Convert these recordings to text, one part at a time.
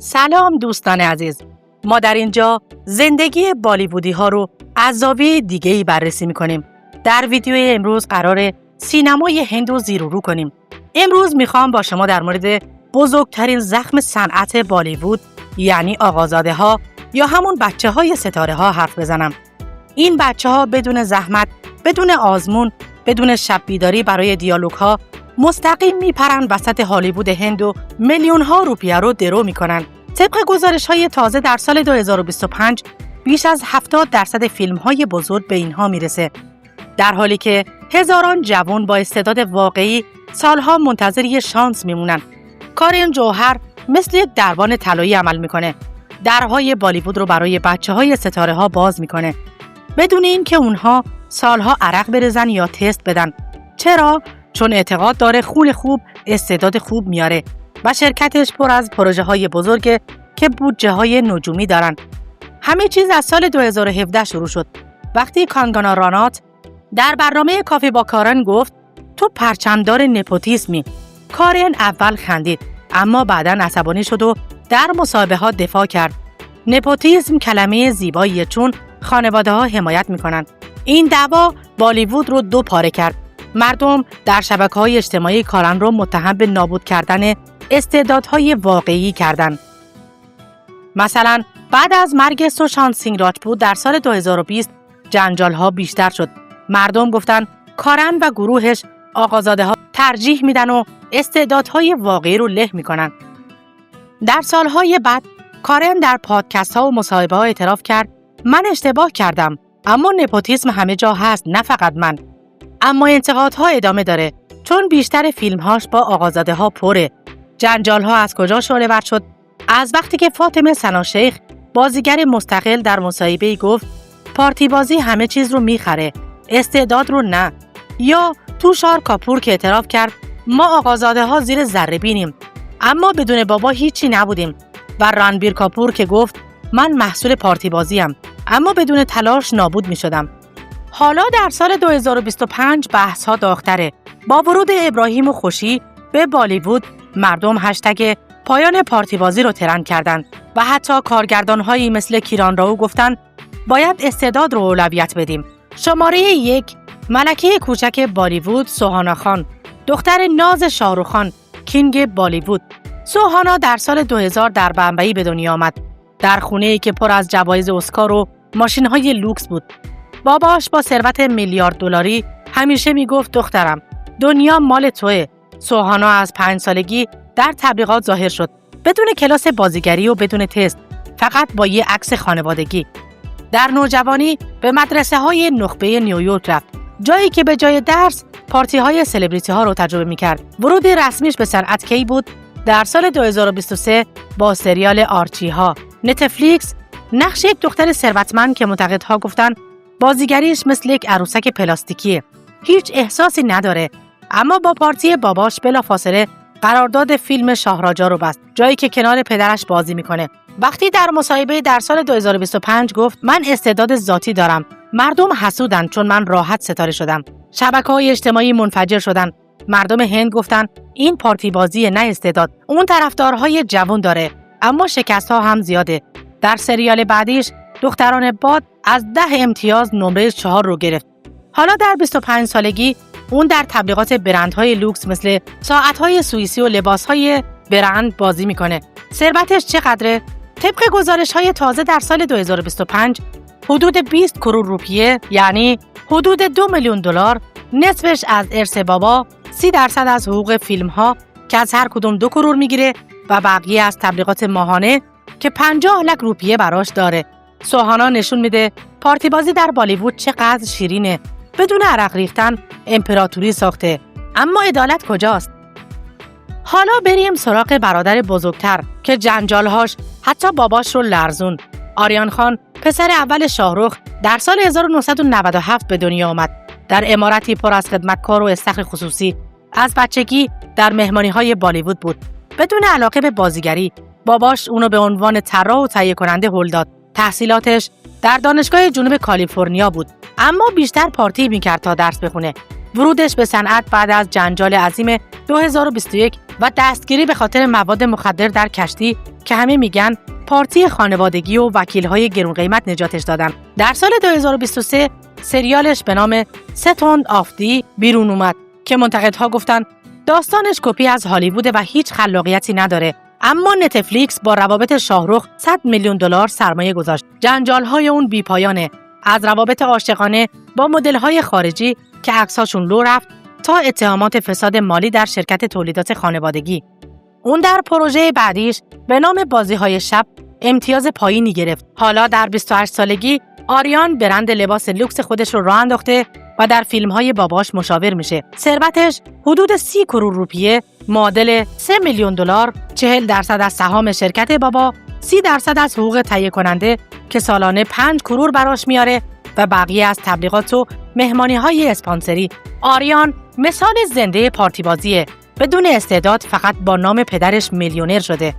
سلام دوستان عزیز. ما در اینجا زندگی بالیوودی ها رو از زاویه دیگه‌ای بررسی می‌کنیم. در ویدیوی امروز قراره سینمای هند رو زیر و رو کنیم. امروز میخوام با شما در مورد بزرگترین زخم صنعت بالیوود یعنی آقازاده ها یا همون بچه های ستاره ها حرف بزنم. این بچه ها بدون زحمت، بدون آزمون، بدون شب بیداری برای دیالوگ ها مستقیم میپرن وسط هالیوود هند و میلیون ها روپیه رو درو میکنن. طبق گزارش های تازه در سال 2025 بیش از 70% فیلم های بزرگ به اینها میرسه. در حالی که هزاران جوان با استعداد واقعی سالها منتظر یه شانس میمونن. کارین جوهر مثل یک دربان طلایی عمل میکنه. درهای بالیوود رو برای بچه‌های ستاره ها باز میکنه. بدون اینکه اونها سالها عرق بریزن یا تست بدن. چرا؟ چون اعتقاد داره خون خوب استعداد خوب میاره و شرکتش پر از پروژه های بزرگه که بودجه های نجومی دارن. همه چیز از سال 2017 شروع شد. وقتی کانگانا رانات در برنامه کافی با کارن گفت تو پرچمدار نپوتیسمی. کارن اول خندید اما بعداً عصبانی شد و در مصاحبه ها دفاع کرد. نپوتیسم کلمه زیباییه چون خانواده ها حمایت میکنن. این دعوا بالیوود رو دو پاره کرد. مردم در شبکه‌های اجتماعی کارن رو متهم به نابود کردن استعدادهای واقعی کردند. مثلا بعد از مرگ سوشانت سینگ راجپوت در سال 2020 جنجال‌ها بیشتر شد. مردم گفتن کارن و گروهش آقازاده‌ها ترجیح میدن و استعدادهای واقعی رو له میکنن. در سالهای بعد کارن در پادکست‌ها و مصاحبه‌ها اعتراف کرد من اشتباه کردم اما نپوتیسم همه جا هست نه فقط من. اما انتقادها ادامه داره چون بیشتر فیلمهاش با آقازاده‌ها پره. جنجال‌ها از کجا شعله‌ور شد؟ از وقتی که فاطمه ثنا شیخ بازیگر مستقل در مصاحبه‌ای گفت پارتی بازی همه چیز رو میخره، استعداد رو نه. یا توشار کاپور که اعتراف کرد ما آقازاده‌ها زیر ذره بینیم اما بدون بابا هیچی نبودیم. و رانبیر کاپور که گفت من محصول پارتی بازیم اما بدون تلاش نابود میشدم. حالا در سال 2025 بحث‌ها داغ‌تره. با ورود ابراهیم خوشی به بالیوود مردم هشتگ پایان پارتی بازی رو ترند کردند و حتی کارگردان‌هایی مثل کیران راو گفتن باید استعداد رو اولویت بدیم. شماره 1 ملکه کوچک بالیوود سوهانا خان، دختر ناز شاهرخ خان، کینگ بالیوود. سوهانا در سال 2000 در بمبئی به دنیا آمد. در خونه‌ای که پر از جوایز اسکار و ماشین‌های لوکس بود. باباش با ثروت میلیارد دلاری همیشه میگفت دخترم دنیا مال توئه. سوهانا از 5 سالگی در تبلیغات ظاهر شد بدون کلاس بازیگری و بدون تست، فقط با یه عکس خانوادگی. در نوجوانی به مدرسه‌های نخبه نیویورک رفت، جایی که به جای درس پارتی‌های سلبریتی‌ها رو تجربه می‌کرد. ورود رسمیش به صنعت کی بود؟ در سال 2023 با سریال آرچی‌ها. نتفلیکس نقش یک دختر ثروتمند که معتقدها گفتن بازیگریش مثل یک عروسک پلاستیکیه. هیچ احساسی نداره. اما با پارتی باباش بلافاصله قرارداد فیلم شاهراجا رو بست، جایی که کنار پدرش بازی میکنه. وقتی در مصاحبه در سال 2025 گفت من استعداد ذاتی دارم، مردم حسودن چون من راحت ستاره شدم. شبکه‌های اجتماعی منفجر شدن. مردم هند گفتن این پارتی بازی نه استعداد. اون طرفدارهای جوان داره اما شکست‌ها هم زیاده. در سریال بعدیش دختران باد از 10 امتیاز نمره 4 رو گرفت. حالا در 25 سالگی اون در تبلیغات برندهای لوکس مثل ساعت‌های سوئیسی و لباس‌های برند بازی میکنه. ثروتش چقدره؟ طبق گزارش‌های تازه در سال 2025 حدود 20 کرور روپیه یعنی حدود 2 میلیون دلار، نصفش از ارث بابا، 30% از حقوق فیلم‌ها که از هر کدوم 2 کرور میگیره و بقیه از تبلیغات ماهانه که 50 لک روپیه براش داره. سوهانا نشون میده پارتی بازی در بالیوود چقدر شیرینه. بدون عرق ریختن امپراتوری ساخته. اما عدالت کجاست؟ حالا بریم سراغ برادر بزرگتر که جنجالهاش حتی باباش رو لرزون. آریان خان پسر اول شاهرخ در سال 1997 به دنیا آمد. در عمارتی پر از خدمتکار و استخر خصوصی. از بچگی در مهمانی‌های بالیوود بود. بدون علاقه به بازیگری باباش اونو به عنوان طراح و تهیه کننده هل داد. تحصیلاتش در دانشگاه جنوب کالیفرنیا بود اما بیشتر پارتی میکرد تا درس بخونه. ورودش به صنعت بعد از جنجال عظیم 2021 و دستگیری به خاطر مواد مخدر در کشتی که همه میگن پارتی خانوادگی و وکیل‌های گرون قیمت نجاتش دادن. در سال 2023 سریالش به نام ستوند آف دی بیرون اومد که منتقدها گفتن داستانش کپی از هالیوود و هیچ خلاقیتی نداره. اما نتفلیکس با روابط شاهرخ $100 میلیون سرمایه گذاشت. جنجال‌های اون بی‌پایانه، از روابط عاشقانه با مدل‌های خارجی که عکساشون لو رفت تا اتهامات فساد مالی در شرکت تولیدات خانوادگی. اون در پروژه بعدیش به نام بازی‌های شب امتیاز پایینی گرفت. حالا در 28 سالگی آریان برند لباس لوکس خودش رو راه انداخته و در فیلم‌های باباش مشاور میشه. ثروتش حدود 30 کرور روپیه، معادل $3 میلیون، 40% از سهام شرکت بابا، 30% از حقوق تهیه کننده که سالانه 5 کرور براش میاره و بقیه از تبلیغات و مهمانی‌های اسپانسری. آریان مثال زنده پارتی بازیه، بدون استعداد فقط با نام پدرش میلیونر شده.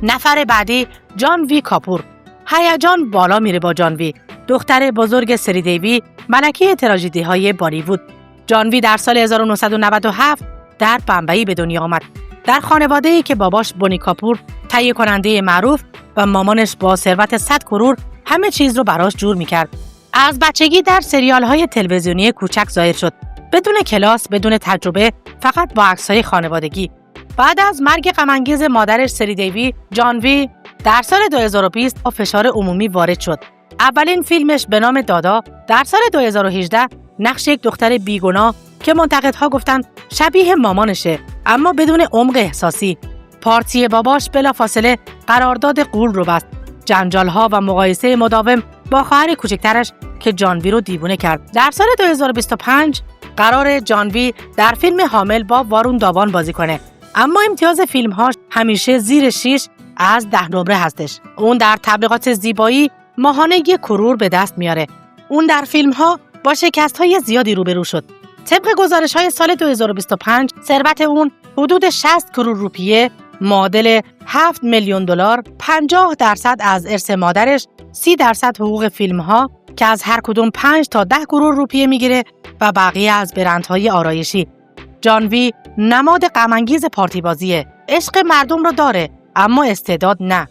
نفر بعدی جانوی کاپور. هیجان بالا میره با جانوی، دختر بزرگ سری دیوی، ملکه تراژدی‌های بالیوود. جانوی در سال 1997 در بمبئی به دنیا آمد. در خانواده‌ای که باباش بونی کاپور تهیه کننده معروف و مامانش با ثروت 100 کرور همه چیز رو براش جور میکرد. از بچگی در سریال‌های تلویزیونی کوچک ظاهر شد، بدون کلاس، بدون تجربه، فقط با عکس‌های خانوادگی. بعد از مرگ غم‌انگیز مادرش سری دیوی، جانوی در سال 2020 با فشار عمومی وارد شد. اولین فیلمش به نام دادا در سال 2018 نقش یک دختر بیگناه که منتقدها گفتن شبیه مامانشه اما بدون عمق احساسی. پارتی باباش بلافاصله قرارداد غول رو بست. جنجال‌ها و مقایسه مداوم با خواهر کوچکترش که جانوی رو دیوونه کرد. در سال 2025 قرار جانوی در فیلم حامل با وارون داوان بازی کنه، اما امتیاز فیلم‌هاش همیشه زیر 6 از 10 نمره هستش. اون در تبلیغات زیبایی ماهانه 1 کرور به دست میاره. اون در فیلم‌ها با شکست‌های زیادی روبرو شد. طبق گزارش‌های سال 2025 ثروت اون حدود 60 کرور روپیه، معادل $7 میلیون، 50% از ارث مادرش، 30% حقوق فیلم‌ها که از هر کدوم 5 تا 10 کرور روپیه میگیره و بقیه از برندهای آرایشی. جانوی نماد غم‌انگیز پارتی بازیه. عشق مردم رو داره اما استعداد نه.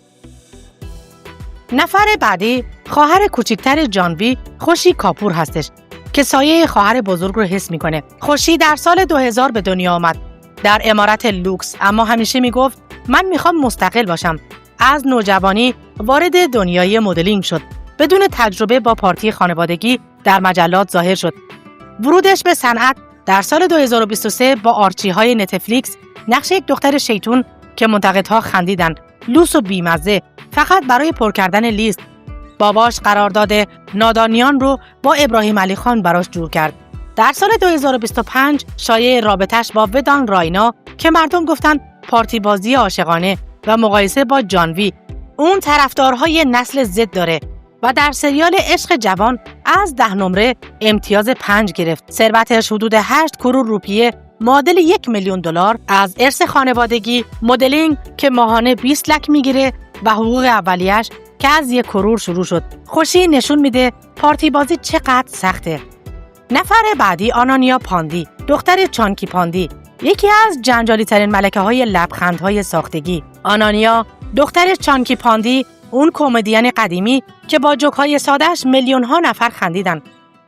نفر بعدی خواهر کوچکتر جانوی، خوشی کاپور هستش که سایه خواهر بزرگ رو حس میکنه. خوشی در سال 2000 به دنیا آمد در امارت لوکس، اما همیشه میگفت من میخوام مستقل باشم. از نوجوانی وارد دنیای مدلینگ شد. بدون تجربه با پارتی خانوادگی در مجلات ظاهر شد. ورودش به صنعت در سال 2023 با آرچی‌های نتفلیکس نقش یک دختر شیطون که منتقدها خندیدن، لوس و بیمزه، فقط برای پر کردن لیست. باباش قرارداد نادانیان رو با ابراهیم علی خان براش جور کرد. در سال 2025 شایعه رابطش با ودان راینا که مردم گفتن پارتی بازی عاشقانه و مقایسه با جانوی. اون طرفدارهای نسل زد داره و در سریال عشق جوان از 10 نمره امتیاز 5 گرفت. ثروتش حدود 8 کرور روپیه، معادل $1 میلیون از ارث خانوادگی، مدلینگ که ماهانه 20 لک میگیره و حقوق اولیش که از 1 کرور شروع شد. خوشی نشون میده پارتی بازی چقدر سخته. نفر بعدی آنانیا پاندی، دختر چانکی پاندی، یکی از جنجالی ترین ملکه های لبخندهای ساختگی. آنانیا دختر چانکی پاندی، اون کمدین قدیمی که با جوک‌های ساده‌اش میلیون ها نفر خندیدن.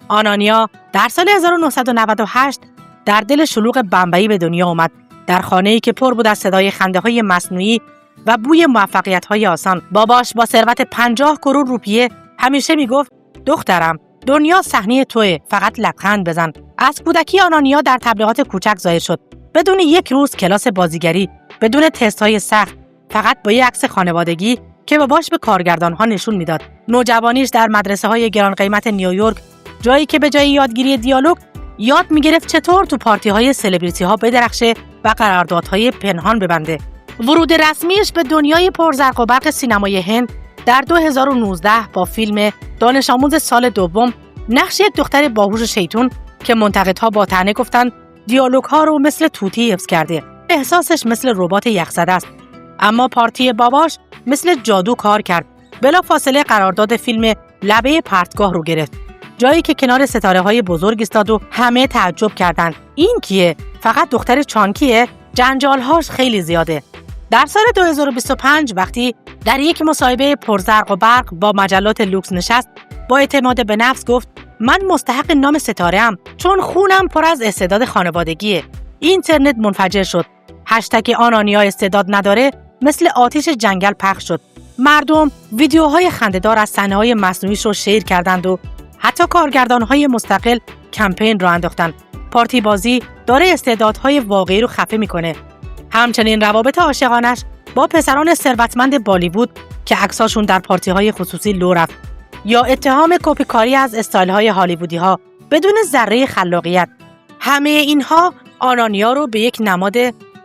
آنانیا در سال 1998 در دل شلوغ بمبئی به دنیا آمد، در خانه‌ای که پر بود از صدای خنده‌های مصنوعی و بوی موفقیت‌های آسان. باباش با ثروت 50 کرور روپیه همیشه میگفت دخترم دنیا صحنه توئه، فقط لبخند بزن. از کودکی آنانیا در تبلیغات کوچک ظاهر شد، بدون 1 روز کلاس بازیگری، بدون تست‌های سخت، فقط با یک عکس خانوادگی که باباش به کارگردان‌ها نشون میداد. نوجوانیش در مدرسه‌های گران قیمت نیویورک، جایی که به جای یادگیری دیالوگ یاد میگرفت چطور تو پارتی‌های سلبریتی‌ها بدرخشه و قراردادهای پنهان ببنده. ورود رسمیش به دنیای پرزرق و برق سینمای هند در 2019 با فیلم دانش آموز سال دوم نقش یک دختر باهوش شیطون که منتقدها با طعنه گفتن دیالوگ‌ها رو مثل توتی حفظ کرده. احساسش مثل ربات یخزده است. اما پارتی باباش مثل جادو کار کرد. بلافاصله قرارداد فیلم لبه پرتگاه رو گرفت. جایی که کنار ستاره‌های بزرگ ایستاد و همه تعجب کردند. این کیه؟ فقط دختر چانکیه؟ جنجال‌هاش خیلی زیاده. در سال 2025 وقتی در یک مصاحبه پرزرق و برق با مجلات لوکس نشست، با اعتماد به نفس گفت من مستحق نام ستاره‌ام چون خونم پر از استعداد خانوادگیه. اینترنت منفجر شد. هشتگ آنانیا استعداد نداره مثل آتش جنگل پخش شد. مردم ویدیوهای خنده‌دار از صحنه‌های مصنوعیش رو شیر کردند و حتی کارگردان‌های مستقل کمپین را انداختند. پارتی بازی داره استعدادهای واقعی رو خفه میکنه. همچنین روابط عاشقانش با پسران ثروتمند بالیوود که عکساشون در پارتی‌های خصوصی لو رفت یا اتهام کپیکاری از استایل‌های هالیوودی‌ها بدون ذره خلاقیت، همه اینها آنانیا رو به یک نماد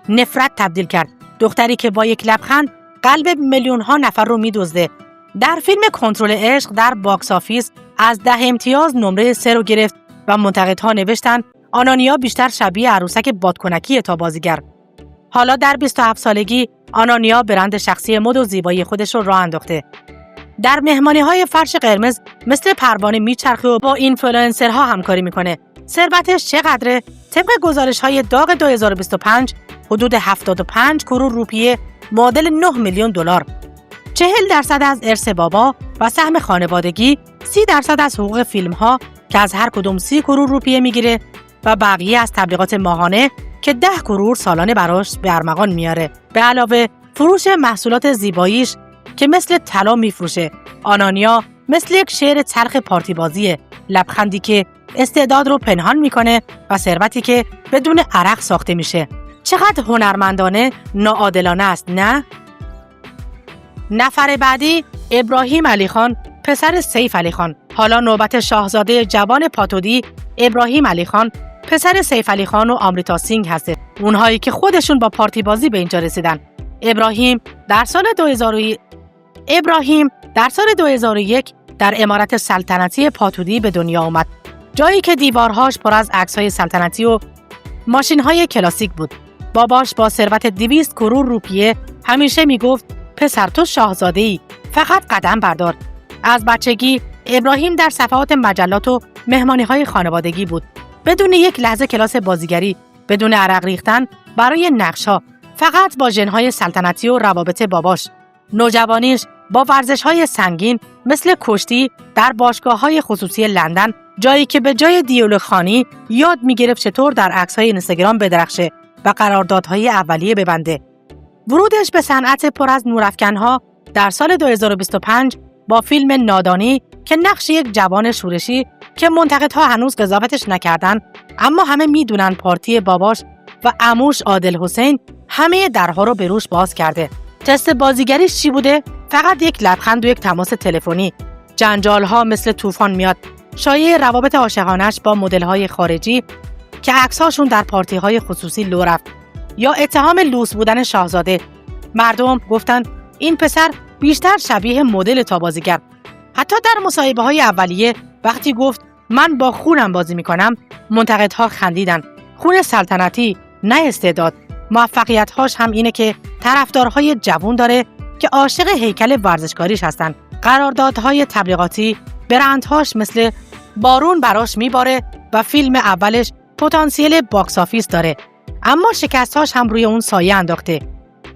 نفرت تبدیل کرد. دختری که با یک لبخند قلب میلیون‌ها نفر رو می‌دزده. در فیلم کنترل عشق در باکس آفیس از 10 امتیاز نمره 3 رو گرفت و منتقدها نوشتن آنانیا بیشتر شبیه عروسک بادکنکی تا بازیگر. حالا در 27 سالگی آنانیا برند شخصی مد و زیبایی خودش رو راه انداخته. در مهمانی‌های فرش قرمز مثل پروانه میچرخه و با اینفلوئنسرها همکاری میکنه. ثروتش چقدره؟ طبق گزارش‌های داغ 2025 حدود 75 کرور روپیه معادل 9 میلیون دلار. 40% از ارث بابا و سهم خانوادگی، 30% از حقوق فیلم‌ها که از هر کدوم 30 کرور روپیه میگیره و بقیه از تبلیغات ماهانه که 10 کرور سالانه براش به ارمغان میاره. به علاوه فروش محصولات زیباییش که مثل طلا میفروشه. آنانیا مثل یک شعر تلخ پارتی بازیه، لبخندی که استعداد رو پنهان میکنه و ثروتی که بدون عرق ساخته میشه. چقدر هنرمندانه ناعادلانه است، نه؟ نفر بعدی ابراهیم علیخان، پسر سیف علیخان. حالا نوبت شاهزاده جوان پاتودی ابراهیم علیخان، پسر سیف علیخان و آمریتا سینگ هسته. اونهایی که خودشون با پارتی بازی به اینجا رسیدن. ابراهیم در سال 2001 در عمارت سلطنتی پاتودی به دنیا آمد. جایی که دیوارهاش پر از عکس‌های سلطنتی و ماشین‌های کلاسیک بود. باباش با ثروت 200 کرور روپیه همیشه میگفت پسر تو شاهزاده‌ای، فقط قدم بردار. از بچگی ابراهیم در صفحات مجلات و مهمانی‌های خانوادگی بود. بدون یک لحظه کلاس بازیگری، بدون عرق ریختن برای نقش‌ها، فقط با ژن‌های سلطنتی و روابط باباش. نوجوانیش با ورزش‌های سنگین مثل کشتی در باشگاه‌های خصوصی لندن، جایی که به جای دیالوگ خوانی یاد می‌گرفت چطور در عکس‌های اینستاگرام بدرخشه و قراردادهای اولیه ببنده. ورودش به صنعت پر از نورافکن‌ها در سال 2025 با فیلم نادانی که نقش یک جوان شورشی که منتقدها هنوز قضاوتش نکردن، اما همه میدونن پارتی باباش و عموش عادل حسین همه درها رو به روش باز کرده. تست بازیگریش چی بوده؟ فقط یک لبخند و یک تماس تلفنی. جنجال‌ها مثل طوفان میاد. شایعه روابط عاشقانش با مدل‌های خارجی که عکس‌هاشون در پارتی‌های خصوصی لو رفت یا اتهام لوس بودن شاهزاده. مردم گفتن این پسر بیشتر شبیه مدل تا بازیگر. حتی در مصاحبه‌های اولیه وقتی گفت من با خونم بازی می‌کنم، منتقدها خندیدن. خون سلطنتی، نه استعداد. موفقیت‌هاش هم اینه که طرفدارهای جوان داره که عاشق هیکل ورزشکاریش هستن. قراردادهای تبلیغاتی، برندهاش مثل بارون براش میباره و فیلم اولش پتانسیل باکس آفیس داره، اما شکستهاش هم روی اون سایه انداخته.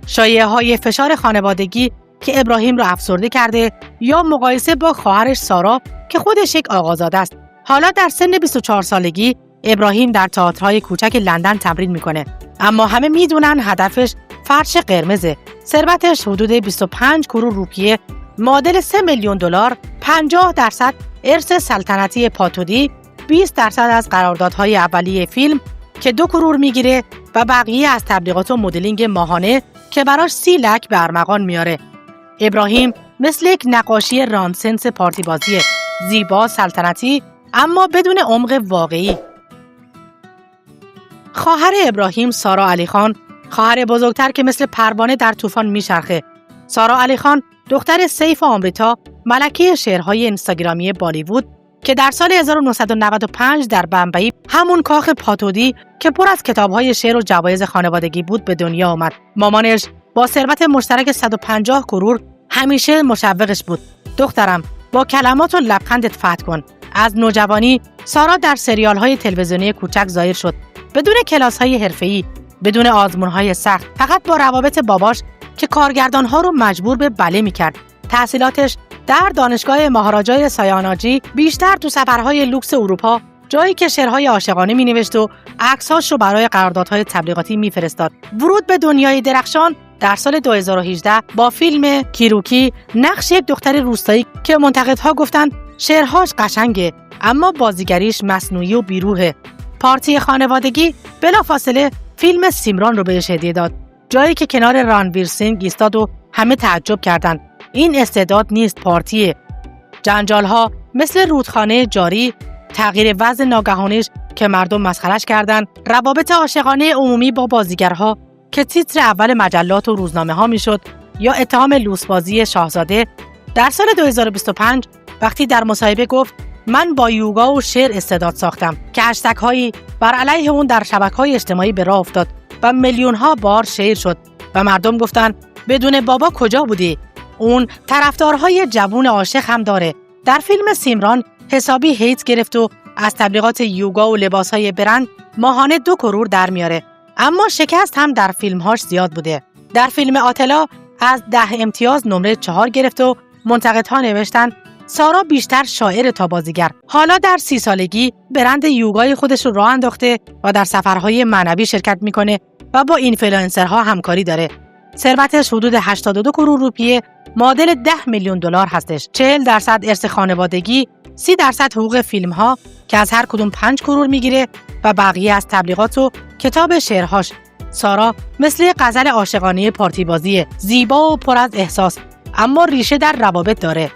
شایعه‌های فشار خانوادگی که ابراهیم رو افسرده کرده یا مقایسه با خواهرش سارا که خودش یک آقازاده است. حالا در سن 24 سالگی ابراهیم در تئاترهای کوچک لندن تمرین میکنه، اما همه میدونن هدفش فرش قرمزه. ثروتش حدود 25 کرور روپیه معادل 3 میلیون دلار، 50% ارث سلطنتی پاتودی، 20% از قراردادهای اولیه فیلم که 2 کرور میگیره و بقیه از تبلیغات و مدلینگ ماهانه که براش 30 لک به ارمغان میاره. ابراهیم مثل یک نقاشی رانسنس پارتی بازیه، زیبا، سلطنتی، اما بدون عمق واقعی. خواهر ابراهیم سارا علیخان، خواهر بزرگتر که مثل پروانه در طوفان میچرخه. سارا علیخان دختر سیف آمریتا، ملکه شعرهای اینستاگرامی بالیوود که در سال 1995 در بمبئی، همون کاخ پاتودی که پر از کتاب‌های شعر و جوایز خانوادگی بود، به دنیا آمد. مامانش با ثروت مشترک 150 کرور همیشه مشوقش بود. دخترم با کلمات و لبخندت فتح کن. از نوجوانی سارا در سریال‌های تلویزیونی کوچک ظاهر شد، بدون کلاس‌های حرفه‌ای، بدون آزمون‌های سخت، فقط با روابط باباش که کارگردان‌ها رو مجبور به بله می‌کرد. تحصیلاتش در دانشگاه مهاراجای سایاناجی بیشتر تو سفرهای لوکس اروپا، جایی که شعرهای عاشقانه می‌نوشت و عکس‌هاش رو برای قراردادهای تبلیغاتی می‌فرستاد. ورود به دنیای درخشان در سال 2018 با فیلم کیروکی، نقش یک دختر روستایی که منتقدها گفتن شعرهاش قشنگه اما بازیگریش مصنوعی و بیروحه. پارتی خانوادگی بلافاصله فیلم سیمران رو بهش هدیه داد، جایی که کنار رانویر سینگ ایستاد و همه تعجب کردند. این استعداد نیست، پارتیه. جنجال‌ها مثل رودخانه جاری، تغییر وضع ناگهانیش که مردم مسخرش کردند، روابط عاشقانه عمومی با بازیگرها که تیتر اول مجلات و روزنامه‌ها میشد، یا اتهام لوسبازی شاهزاده. در سال 2025 وقتی در مصاحبه گفت من با یوگا و شعر استعداد ساختم که هشتگ‌هایی بر علیه اون در شبکه‌های اجتماعی به راه افتاد و میلیون‌ها بار شیر شد و مردم گفتن بدون بابا کجا بودی؟ اون طرفدارهای جوون عاشق هم داره. در فیلم سیمران حسابی هیت گرفت و از تبلیغات یوگا و لباس‌های برند ماهانه 2 کرور در میاره. اما شکست هم در فیلم‌هاش زیاد بوده. در فیلم آتلا از 10 امتیاز نمره 4 گرفت و منتقدها نوشتن سارا بیشتر شاعر تا بازیگر. حالا در 30 سالگی برند یوگای خودش رو راه انداخته و در سفرهای معنوی شرکت میکنه و با اینفلوئنسرها همکاری داره. ثروتش حدود 82 کرور روپیه، معادل 10 میلیون دلار هستش. 40% ارث خانوادگی، 30% حقوق فیلم‌ها که از هر کدوم 5 کرور میگیره و بقیه از تبلیغات و کتاب شعرهاش. سارا مثل غزل عاشقانه پارتی بازیه، زیبا و پر از احساس، اما ریشه در روابط داره.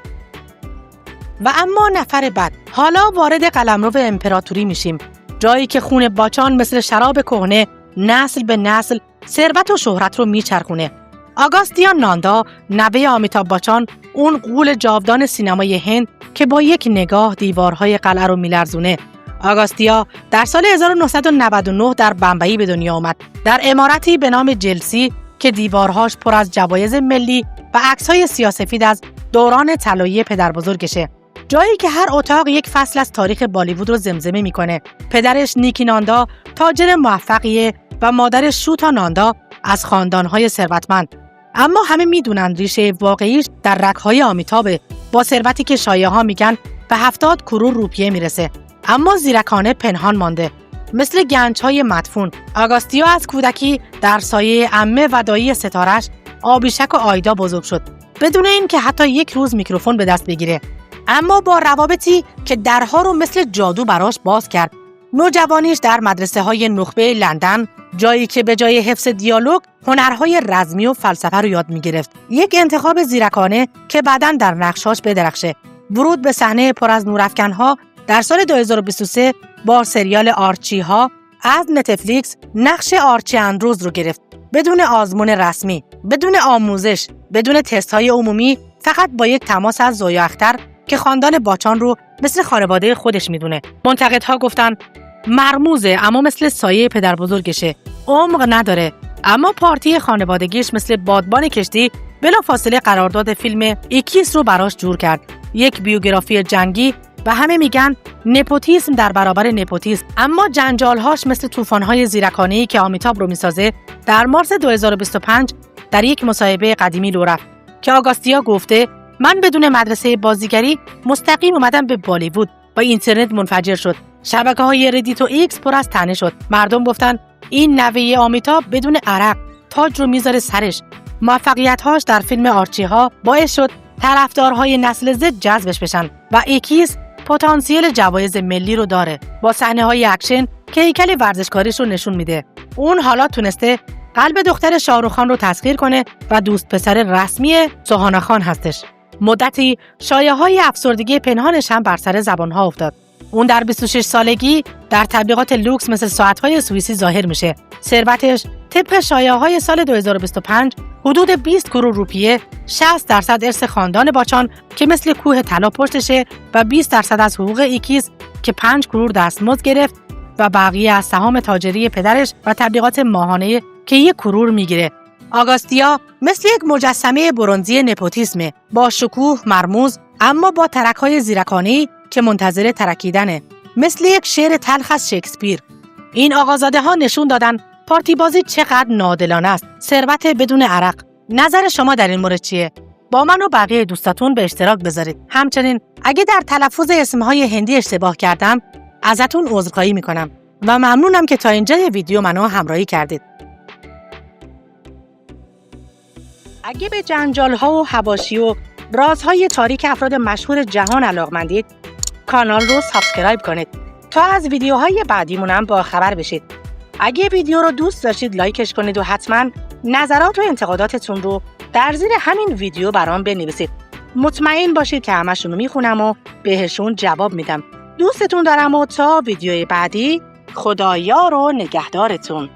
و اما نفر بعد، حالا وارد قلمرو امپراتوری میشیم، جایی که خون باچان مثل شراب کهنه نسل به نسل ثروت و شهرت رو میچرخونه. آگاستیا ناندا، نوه آمیتاب باچان، اون غول جاودان سینمای هند که با یک نگاه دیوارهای قلعه رو میلرزونه. آگاستیا در سال 1999 در بمبئی به دنیا آمد، در عمارتی به نام جلسی که دیوارهاش پر از جوایز ملی و عکس‌های سیاه‌سفید از دوران طلایی پدربزرگشه. جایی که هر اتاق یک فصل از تاریخ بالیوود رو زمزمه میکنه. پدرش نیکی ناندا تاجر موفقیه و مادرش شوتا ناندا از خاندانهای ثروتمند. اما همه میدونن ریشه واقعیش در رگ‌های آمیتابه، با ثروتی که شایعه‌ها میگن به 70 کرور روپیه میرسه، اما زیرکانه پنهان مانده، مثل گنج‌های مدفون. آگاستیا از کودکی در سایه عمه و دایی ستارش آبیشک و آیدا بزرگ شد، بدون اینکه حتی یک روز میکروفون به دست بگیره، اما با روابطی که درها رو مثل جادو براش باز کرد. نوجوانیش در مدرسه‌های نخبه لندن، جایی که به جای حفظ دیالوگ هنرهای رزمی و فلسفه رو یاد می‌گرفت. یک انتخاب زیرکانه که بعداً در نقشاش بدرخشه. ورود به صحنه پر از نورافکن‌ها در سال 2023 با سریال آرچی ها از نتفلیکس نقش آرچی اندروز رو گرفت، بدون آزمون رسمی، بدون آموزش، بدون تست‌های عمومی، فقط با یک تماس از زویا اختر که خاندان باچان رو مثل خانواده خودش میدونه. منتقدها گفتن مرموزه اما مثل سایه پدر بزرگشه، عمق نداره. اما پارتی خانوادگیش مثل بادبان کشتی بلافاصله قرارداد فیلم ایکیس رو براش جور کرد، یک بیوگرافی جنگی و همه میگن نپوتیسم در برابر نپوتیسم. اما جنجالهاش مثل طوفان‌های زیرکانه‌ای که آمیتاب رو میسازه. در مارس 2025 در یک مصاحبه قدیمی لو رفت که آگاستیا گفته من بدون مدرسه بازیگری مستقیم اومدم به بالیوود و اینترنت منفجر شد. شبکه‌های ردیت و ایکس پر از طعنه شد. مردم گفتن این نوه آمیتاب بدون عرق تاج رو میذاره سرش. موفقیت‌هاش در فیلم آرچی ها باعث شد طرفدارهای نسل زد جذبش بشن و ایکیس پتانسیل جوایز ملی رو داره، با صحنه‌های اکشن که هیکل ورزشکاریش رو نشون میده. اون حالا تونسته قلب دختر شاهرخ خان رو تسخیر کنه و دوست پسر رسمی سوهانا خان هستش. مدتی شایعه‌های افسردگی پنهانش هم بر سر زبان‌ها افتاد. اون در 26 سالگی در تبلیغات لوکس مثل ساعت‌های سوئیسی ظاهر میشه. ثروتش طبق شایعه‌های سال 2025 حدود 20 کرور روپیه، 60% ارث خاندان باچان که مثل کوه طلا پشتشه و 20% از حقوق ایکیس که 5 کرور دستمزد گرفت و بقیه از سهام تاجری پدرش و تبلیغات ماهانه که 1 کرور میگیره. آگاستیا مثل یک مجسمه برنزی نپوتیسمه، با شکوه مرموز اما با ترک‌های زیرکانه‌ای که منتظر ترکیدنه، مثل یک شعر تلخ از شکسپیر. این آقازاده ها نشون دادن پارتی بازی چقدر نادلانه است. ثروت بدون عرق. نظر شما در این مورد چیه؟ با من و بقیه دوستاتون به اشتراک بذارید. همچنین اگه در تلفظ اسمهای هندی اشتباه کردم ازتون عذرخواهی میکنم و ممنونم که تا اینجای ویدیو منو همراهی کردید. اگه به جنجال‌ها و حواشی و رازهای تاریک افراد مشهور جهان علاقمندید، کانال رو سابسکرایب کنید تا از ویدیوهای بعدیمون هم با خبر بشید. اگه ویدیو رو دوست داشتید لایکش کنید و حتما نظرات و انتقاداتتون رو در زیر همین ویدیو برام بنویسید. مطمئن باشید که همشون رو میخونم و بهشون جواب میدم. دوستتون دارم و تا ویدیوی بعدی خدایار و نگهدارتون.